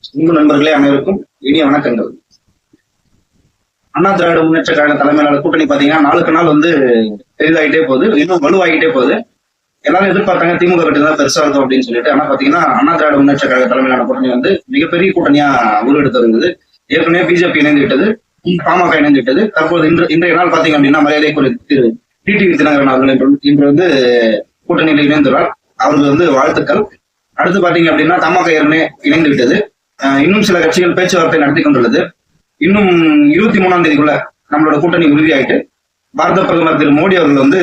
அன்பு நண்பர்களே அனைவருக்கும் இனிய வணக்கங்கள். அண்ணா திராவிட முன்னேற்ற கழக தலைமையிலான கூட்டணி பாத்தீங்கன்னா நாளுக்கு நாள் வந்து பெரிதாகிட்டே போகுது, இன்னும் வலுவாகிட்டே போகுது. எல்லாரும் எதிர்பார்த்தாங்க திமுக கட்சி தான் பெருசா இருக்கும் அப்படின்னு சொல்லிட்டு. ஆனா பாத்தீங்கன்னா அண்ணா திராவிட முன்னேற்ற கழக தலைமையிலான கூட்டணி வந்து மிகப்பெரிய கூட்டணியா உருவெடுத்து இருந்தது. ஏற்கனவே பிஜேபி இணைந்து விட்டது, பாமக இணைந்து விட்டது. தற்போது இன்றைய நாள் பாத்தீங்க அப்படின்னா மரியாதைக்குரிய திரு டிடிவி தினகரன் அவர்கள் இன்று வந்து கூட்டணியில் இணைந்துள்ளார். அவருக்கு வந்து வாழ்த்துக்கள். அடுத்து பாத்தீங்க அப்படின்னா தமாக ஏற்கனவே இணைந்து விட்டது. இன்னும் சில கட்சிகள் பேச்சுவார்த்தை நடத்தி கொண்டுள்ளது. இன்னும் 23ஆம் தேதிக்குள்ள நம்மளோட கூட்டணி உறுதியாயிட்டு பாரத பிரதமர் திரு மோடி அவர்கள் வந்து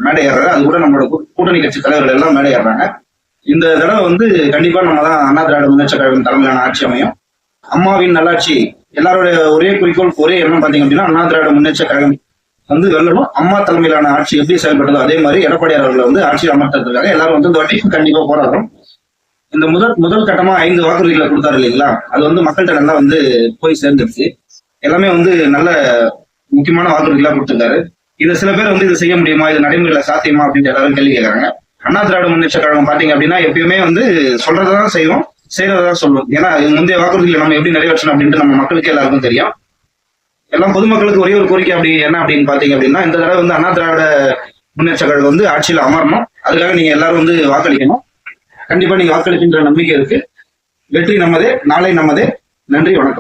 மேடை ஏறாரு. அது கூட நம்மளோட கூட்டணி கட்சி தலைவர்கள் எல்லாம் மேடை ஏறாங்க. இந்த தடவை வந்து கண்டிப்பா நம்ம தான் அண்ணா திராவிட முன்னேற்ற கழகம் தலைமையிலான ஆட்சி அமையும். அம்மாவின் நல்லாட்சி, எல்லாருடைய ஒரே குறிக்கோள், ஒரே எண்ணம் பாத்தீங்க அப்படின்னா அண்ணா திராவிட முன்னேற்ற கழகம் வந்து வெல்லணும். அம்மா தலைமையிலான ஆட்சி எப்படி செயல்பட்டதோ அதே மாதிரி எடப்பாடியார் அவர்களை வந்து ஆட்சியில் அமர்த்துறதுக்காக எல்லாரும் வந்து இந்த வாட்டி கண்டிப்பா போராடுறோம். இந்த முதல் கட்டமா 5 வாக்குறுதிகளை கொடுத்தாரு இல்லைங்களா, அது வந்து மக்கள்கிட்ட நல்லா வந்து போய் சேர்ந்துருச்சு. எல்லாமே வந்து நல்ல முக்கியமான வாக்குறுதிகளா கொடுத்திருக்காரு. இதை சில பேர் வந்து இதை செய்ய முடியுமா, இது நடைமுறையில சாத்தியமா அப்படின்னு எல்லாரும் கேள்வி கேட்கறாங்க. அண்ணா திராவிட முன்னேற்ற கழகம் பாத்தீங்க அப்படின்னா எப்பயுமே வந்து சொல்றதான் செய்வோம், செய்யறதான் சொல்லுவோம். ஏன்னா முந்தைய வாக்குறுதிகளை நம்ம எப்படி நிறைவேற்றணும் அப்படின்ட்டு நம்ம மக்களுக்கு எல்லாருக்கும் தெரியும். எல்லாம் பொதுமக்களுக்கு ஒரே ஒரு கோரிக்கை அப்படி என்ன அப்படின்னு பாத்தீங்க அப்படின்னா இந்த தடவை வந்து அண்ணா திராவிட முன்னேற்ற கழகம் வந்து ஆட்சியில அமரணும். அதுக்காக நீங்க எல்லாரும் வந்து வாக்களிக்கணும். கண்டிப்பா நீங்க வாக்களிக்கின்ற நம்பிக்கை இருக்கு. வெற்றி நமதே, நாளை நமதே. நன்றி, வணக்கம்.